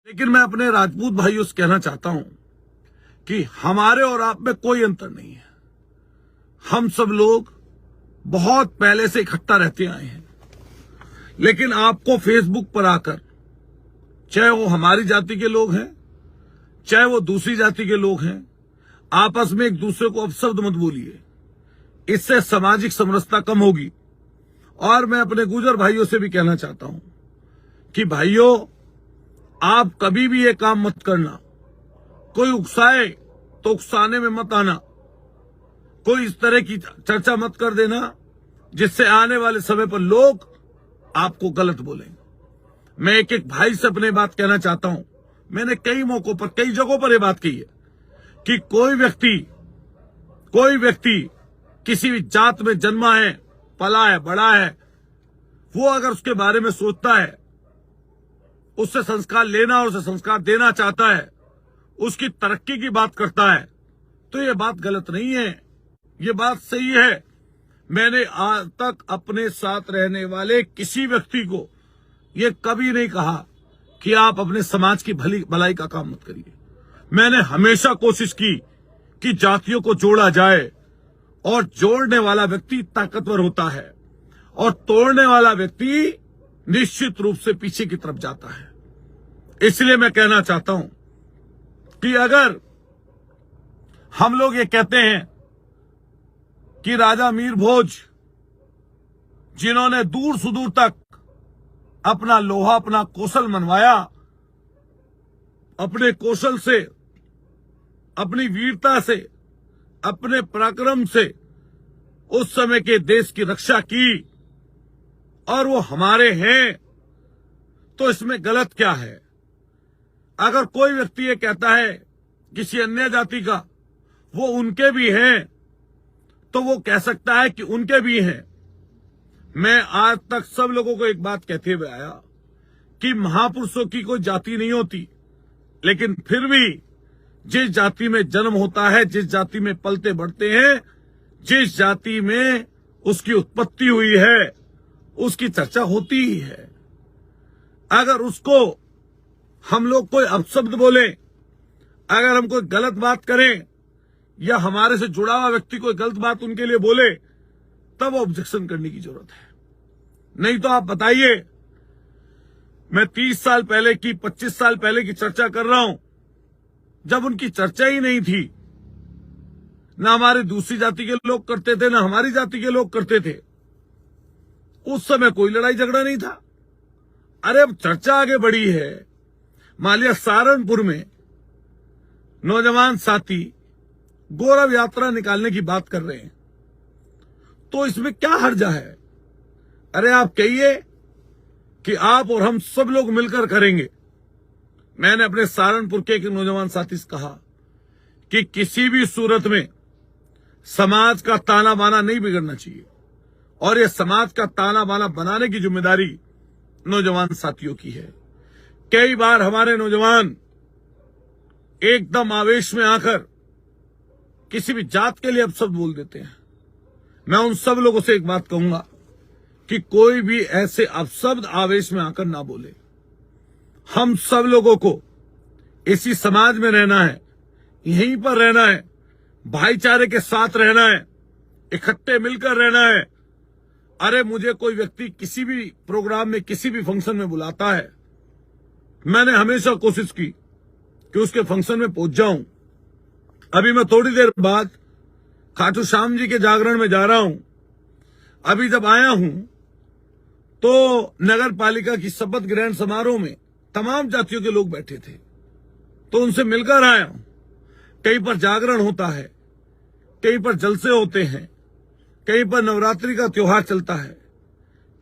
लेकिन मैं अपने राजपूत भाइयों से कहना चाहता हूं कि हमारे और आप में कोई अंतर नहीं है। हम सब लोग बहुत पहले से इकट्ठा रहते आए हैं, लेकिन आपको फेसबुक पर आकर, चाहे वो हमारी जाति के लोग हैं, चाहे वो दूसरी जाति के लोग हैं, आपस में एक दूसरे को अपशब्द मत बोलिए। इससे सामाजिक समरसता कम होगी। और मैं अपने गुर्जर भाइयों से भी कहना चाहता हूं कि भाइयों, आप कभी भी ये काम मत करना। कोई उकसाए तो उकसाने में मत आना। कोई इस तरह की चर्चा मत कर देना जिससे आने वाले समय पर लोग आपको गलत बोलेंगे। मैं एक एक भाई से अपने बात कहना चाहता हूं। मैंने कई मौकों पर, कई जगहों पर यह बात कही है कि कोई व्यक्ति किसी भी जात में जन्मा है, पला है, बड़ा है, वो अगर उसके बारे में सोचता है, उससे संस्कार लेना और उसे संस्कार देना चाहता है, उसकी तरक्की की बात करता है, तो ये बात गलत नहीं है, ये बात सही है। मैंने आज तक अपने साथ रहने वाले किसी व्यक्ति को ये कभी नहीं कहा कि आप अपने समाज की भलाई का काम मत करिए। मैंने हमेशा कोशिश की कि जातियों को जोड़ा जाए, और जोड़ने वाला व्यक्ति ताकतवर होता है और तोड़ने वाला व्यक्ति निश्चित रूप से पीछे की तरफ जाता है। इसलिए मैं कहना चाहता हूं कि अगर हम लोग ये कहते हैं कि राजा मीर भोज, जिन्होंने दूर सुदूर तक अपना लोहा, अपना कौशल मनवाया, अपने कौशल से, अपनी वीरता से, अपने पराक्रम से उस समय के देश की रक्षा की, और वो हमारे हैं, तो इसमें गलत क्या है? अगर कोई व्यक्ति ये कहता है किसी अन्य जाति का वो उनके भी हैं, तो वो कह सकता है कि उनके भी हैं। मैं आज तक सब लोगों को एक बात कहते हुए आया कि महापुरुषों की कोई जाति नहीं होती, लेकिन फिर भी जिस जाति में जन्म होता है, जिस जाति में पलते बढ़ते हैं, जिस जाति में उसकी उत्पत्ति हुई है, उसकी चर्चा होती ही है। अगर उसको हम लोग कोई अपशब्द बोले, अगर हम कोई गलत बात करें, या हमारे से जुड़ा हुआ व्यक्ति कोई गलत बात उनके लिए बोले, तब ऑब्जेक्शन करने की जरूरत है। नहीं तो आप बताइए, मैं 30 साल पहले की, 25 साल पहले की चर्चा कर रहा हूं, जब उनकी चर्चा ही नहीं थी, ना हमारी दूसरी जाति के लोग करते थे, ना हमारी जाति के लोग करते थे। उस समय कोई लड़ाई झगड़ा नहीं था। अरे अब चर्चा आगे बढ़ी है। मान लिया सहारनपुर में नौजवान साथी गौरव यात्रा निकालने की बात कर रहे हैं, तो इसमें क्या हर्जा है? अरे आप कहिए कि आप और हम सब लोग मिलकर करेंगे। मैंने अपने सहारनपुर के एक नौजवान साथी से कहा कि किसी भी सूरत में समाज का ताना बाना नहीं बिगड़ना चाहिए, और ये समाज का ताना बाना बनाने की जिम्मेदारी नौजवान साथियों की है। कई बार हमारे नौजवान एकदम आवेश में आकर किसी भी जात के लिए अपशब्द बोल देते हैं। मैं उन सब लोगों से एक बात कहूंगा कि कोई भी ऐसे अपशब्द आवेश में आकर ना बोले। हम सब लोगों को इसी समाज में रहना है, यहीं पर रहना है, भाईचारे के साथ रहना है, इकट्ठे मिलकर रहना है। अरे मुझे कोई व्यक्ति किसी भी प्रोग्राम में, किसी भी फंक्शन में बुलाता है, मैंने हमेशा कोशिश की कि उसके फंक्शन में पहुंच जाऊं। अभी मैं थोड़ी देर बाद खाटू श्याम जी के जागरण में जा रहा हूं। अभी जब आया हूं तो नगर पालिका की शपथ ग्रहण समारोह में तमाम जातियों के लोग बैठे थे, तो उनसे मिलकर आया हूं। कहीं पर जागरण होता है, कहीं पर जलसे होते हैं, कहीं पर नवरात्रि का त्योहार चलता है,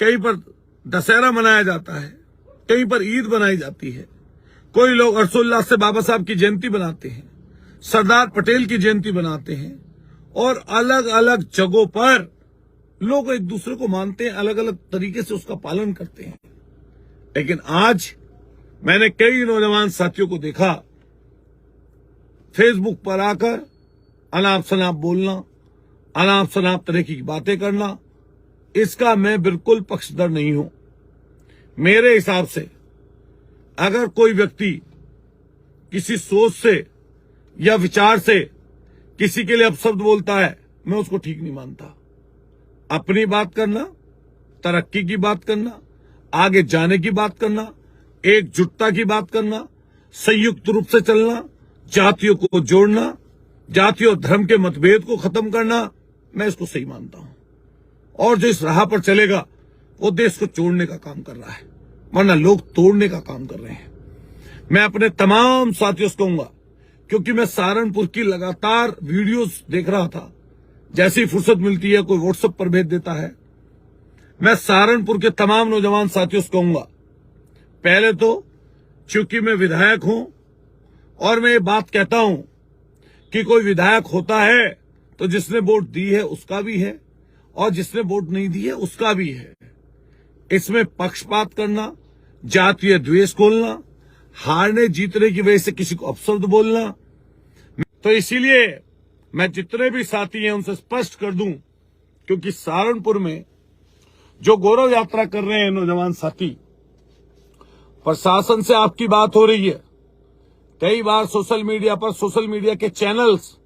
कहीं पर दशहरा मनाया जाता है, कहीं पर ईद बनाई जाती है। कोई लोग हर्षोल्लास से बाबा साहब की जयंती बनाते हैं, सरदार पटेल की जयंती बनाते हैं, और अलग अलग जगहों पर लोग एक दूसरे को मानते हैं, अलग अलग तरीके से उसका पालन करते हैं। लेकिन आज मैंने कई नौजवान साथियों को देखा फेसबुक पर आकर अनाप शनाप बोलना, अनाप शनाप तरह की बातें करना। इसका मैं बिल्कुल पक्षधर नहीं हूं। मेरे हिसाब से अगर कोई व्यक्ति किसी सोच से या विचार से किसी के लिए अपशब्द बोलता है, मैं उसको ठीक नहीं मानता। अपनी बात करना, तरक्की की बात करना, आगे जाने की बात करना, एकजुटता की बात करना, संयुक्त रूप से चलना, जातियों को जोड़ना, जाति और धर्म के मतभेद को खत्म करना, मैं इसको सही मानता हूं। और जो इस राह पर चलेगा वो देश को जोड़ने का काम कर रहा है, वरना लोग तोड़ने का काम कर रहे हैं। मैं अपने तमाम साथियों से कहूंगा, क्योंकि मैं सहारनपुर की लगातार वीडियोस देख रहा था, जैसी फुर्सत मिलती है कोई व्हाट्सएप पर भेज देता है। मैं सहारनपुर के तमाम नौजवान साथियों से कहूंगा, पहले तो चूंकि मैं विधायक हूं और मैं ये बात कहता हूं कि कोई विधायक होता है तो जिसने वोट दी है उसका भी है और जिसने वोट नहीं दी है उसका भी है। इसमें पक्षपात करना, जातीय द्वेष खोलना, हारने जीतने की वजह से किसी को अपशब्द बोलना, तो इसीलिए मैं जितने भी साथी हैं उनसे स्पष्ट कर दूं, क्योंकि सहारनपुर में जो गौरव यात्रा कर रहे हैं नौजवान साथी, प्रशासन से आपकी बात हो रही है। कई बार सोशल मीडिया पर सोशल मीडिया के चैनल्स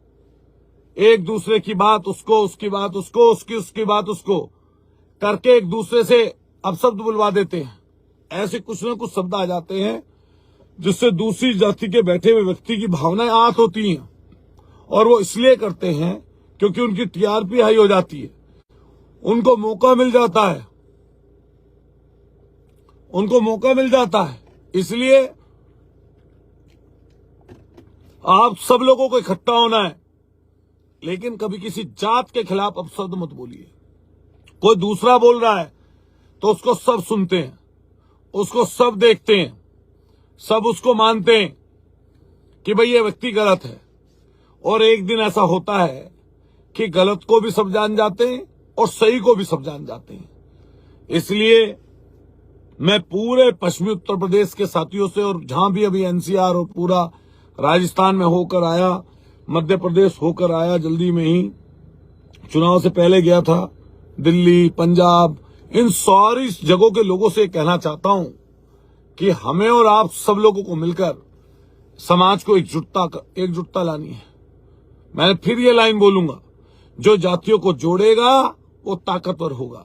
एक दूसरे की बात उसको, उसकी बात उसको, उसकी बात उसको करके एक दूसरे से अपशब्द बुलवा देते हैं। ऐसे कुछ न कुछ शब्द आ जाते हैं जिससे दूसरी जाति के बैठे हुए व्यक्ति की भावनाएं आहत होती हैं, और वो इसलिए करते हैं क्योंकि उनकी टीआरपी हाई हो जाती है, उनको मौका मिल जाता है, इसलिए आप सब लोगों को इकट्ठा होना है, लेकिन कभी किसी जात के खिलाफ अपशब्द मत बोलिए। कोई दूसरा बोल रहा है तो उसको सब सुनते हैं, उसको सब देखते हैं, सब उसको मानते हैं कि भाई ये व्यक्ति गलत है, और एक दिन ऐसा होता है कि गलत को भी सब जान जाते हैं और सही को भी सब जान जाते हैं। इसलिए मैं पूरे पश्चिमी उत्तर प्रदेश के साथियों से, और जहां भी अभी एनसीआर और पूरा राजस्थान में होकर आया, मध्य प्रदेश होकर आया, जल्दी में ही चुनाव से पहले गया था दिल्ली, पंजाब, इन सारी जगहों के लोगों से कहना चाहता हूं कि हमें और आप सब लोगों को मिलकर समाज को एकजुटता लानी है। मैं फिर ये लाइन बोलूंगा, जो जातियों को जोड़ेगा वो ताकतवर होगा,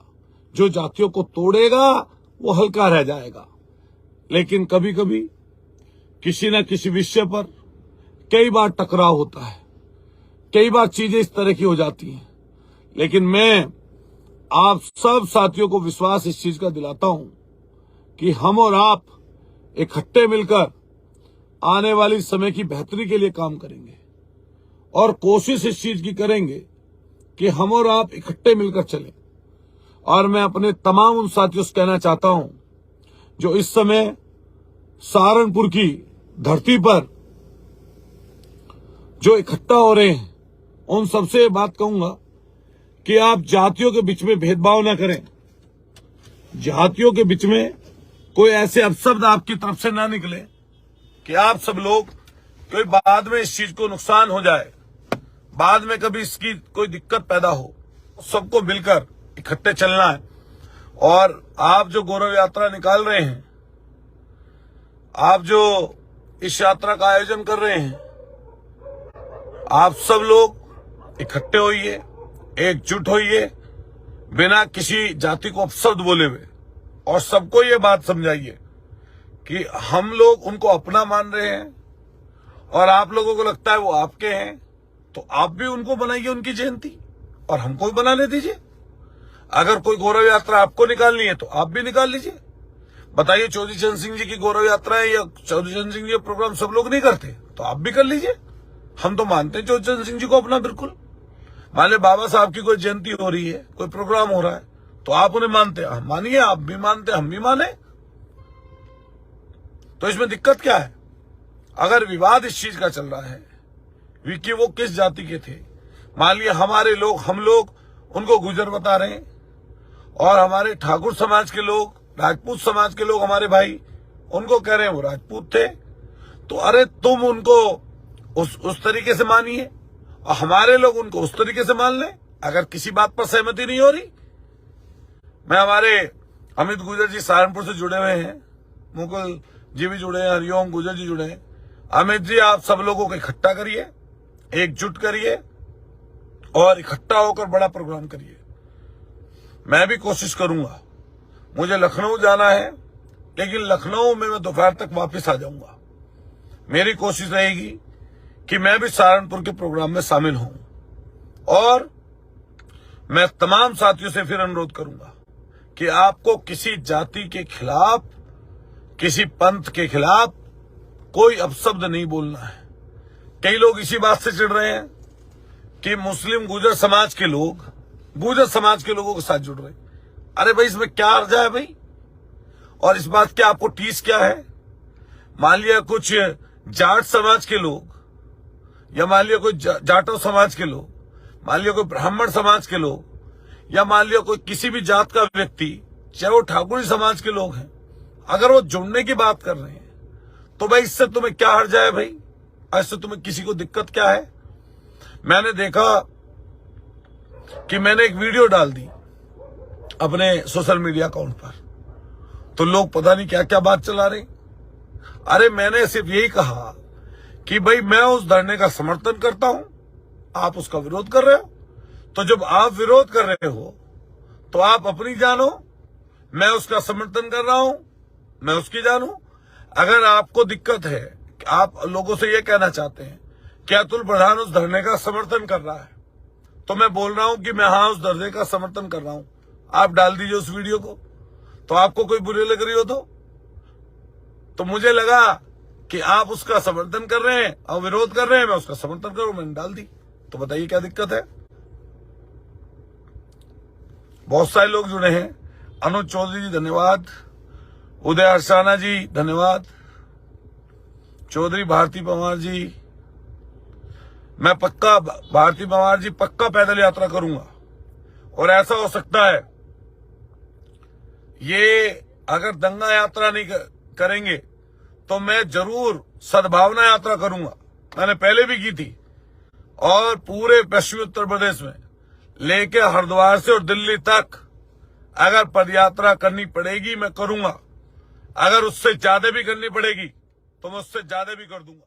जो जातियों को तोड़ेगा वो हल्का रह जाएगा। लेकिन कभी कभी किसी न किसी विषय पर कई बार टकराव होता है, कई बार चीजें इस तरह की हो जाती हैं, लेकिन मैं आप सब साथियों को विश्वास इस चीज का दिलाता हूं कि हम और आप इकट्ठे मिलकर आने वाली समय की बेहतरी के लिए काम करेंगे, और कोशिश इस चीज की करेंगे कि हम और आप इकट्ठे मिलकर चलें। और मैं अपने तमाम उन साथियों से कहना चाहता हूं जो इस समय सहारनपुर की धरती पर जो इकट्ठा हो रहे हैं, उन सबसे ये बात कहूंगा कि आप जातियों के बीच में भेदभाव न करें, जातियों के बीच में कोई ऐसे अपशब्द आपकी तरफ से ना निकले कि आप सब लोग कोई बाद में इस चीज को नुकसान हो जाए, बाद में कभी इसकी कोई दिक्कत पैदा हो। सबको मिलकर इकट्ठे चलना है। और आप जो गौरव यात्रा निकाल रहे हैं, आप जो इस यात्रा का आयोजन कर रहे हैं, आप सब लोग इकट्ठे होइए, एकजुट होइए, बिना किसी जाति को अपशब्द बोले हुए, और सबको ये बात समझाइए कि हम लोग उनको अपना मान रहे हैं और आप लोगों को लगता है वो आपके हैं, तो आप भी उनको बनाइए उनकी जयंती और हमको भी बनाने दीजिए। अगर कोई गौरव यात्रा आपको निकालनी है तो आप भी निकाल लीजिए। बताइए, चौधरी चरण सिंह जी की गौरव यात्रा है या चौधरी चरण सिंह जी प्रोग्राम सब लोग नहीं करते, तो आप भी कर लीजिए। हम तो मानते हैं चौधरी चरण सिंह जी को अपना, बिल्कुल। मान लो बाबा साहब की कोई जयंती हो रही है, कोई प्रोग्राम हो रहा है, तो आप उन्हें मानते हैं, मानिए, आप भी मानते, हम भी माने, तो इसमें दिक्कत क्या है? अगर विवाद इस चीज का चल रहा है कि वो किस जाति के थे, मान लिया हमारे लोग, हम लोग उनको गुजर बता रहे हैं, और हमारे ठाकुर समाज के लोग, राजपूत समाज के लोग, हमारे भाई, उनको कह रहे हैं वो राजपूत थे, तो अरे तुम उनको उस तरीके से मानिए और हमारे लोग उनको उस तरीके से मान लें। अगर किसी बात पर सहमति नहीं हो रही, मैं हमारे अमित गुर्जर जी सहारनपुर से जुड़े हुए हैं, मुकुल जी भी जुड़े हैं, हरिओम गुर्जर जी जुड़े हैं, अमित जी, आप सब लोगों को इकट्ठा करिए, एकजुट करिए और इकट्ठा होकर बड़ा प्रोग्राम करिए। मैं भी कोशिश करूंगा, मुझे लखनऊ जाना है, लेकिन लखनऊ में मैं दोपहर तक वापस आ जाऊंगा। मेरी कोशिश रहेगी कि मैं भी सहारनपुर के प्रोग्राम में शामिल हूं और मैं तमाम साथियों से फिर अनुरोध करूंगा कि आपको किसी जाति के खिलाफ, किसी पंथ के खिलाफ कोई अपशब्द नहीं बोलना है। कई लोग इसी बात से चिढ़ रहे हैं कि मुस्लिम गुर्जर समाज के लोगों के साथ जुड़ रहे। अरे भाई, इसमें क्या अर्थ है भाई? और इस बात की आपको टीस क्या है? मान लिया कुछ जाट समाज के लोग, या मान लिया कोई जाटो समाज के लोग, मान लिया कोई ब्राह्मण समाज के लोग, या मान लिया कोई किसी भी जात का व्यक्ति, चाहे वो ठाकुरी समाज के लोग हैं, अगर वो जुड़ने की बात कर रहे हैं तो भाई इससे तुम्हें क्या हर्ज है भाई? इससे तुम्हें किसी को दिक्कत क्या है? मैंने देखा कि मैंने एक वीडियो डाल दी अपने सोशल मीडिया अकाउंट पर, तो लोग पता नहीं क्या क्या बात चला रहे। अरे मैंने सिर्फ यही कहा कि भाई मैं उस धरने का समर्थन करता हूं, आप उसका विरोध कर रहे हो, तो जब आप विरोध कर रहे हो तो आप अपनी जानो, मैं उसका समर्थन कर रहा हूं, मैं उसकी जानू। अगर आपको दिक्कत है, आप लोगों से ये कहना चाहते हैं कि अतुल प्रधान उस धरने का समर्थन कर रहा है, तो मैं बोल रहा हूं कि मैं हाँ उस धरने का समर्थन कर रहा हूं। आप डाल दीजिए उस वीडियो को, तो आपको कोई बुरी लग रही हो तो मुझे लगा कि आप उसका समर्थन कर रहे हैं और विरोध कर रहे हैं, मैं उसका समर्थन करूं, मैंने डाल दी। तो बताइए क्या दिक्कत है? बहुत सारे लोग जुड़े हैं। अनुज चौधरी जी धन्यवाद, उदय हर्षाना जी धन्यवाद, चौधरी भारती पवार जी। मैं पक्का, भारती पवार जी, पक्का पैदल यात्रा करूंगा। और ऐसा हो सकता है ये अगर दंगा यात्रा नहीं करेंगे तो मैं जरूर सद्भावना यात्रा करूंगा। मैंने पहले भी की थी, और पूरे पश्चिमी उत्तर प्रदेश में लेके हरिद्वार से और दिल्ली तक अगर पदयात्रा करनी पड़ेगी मैं करूंगा। अगर उससे ज्यादा भी करनी पड़ेगी तो मैं उससे ज्यादा भी कर दूंगा।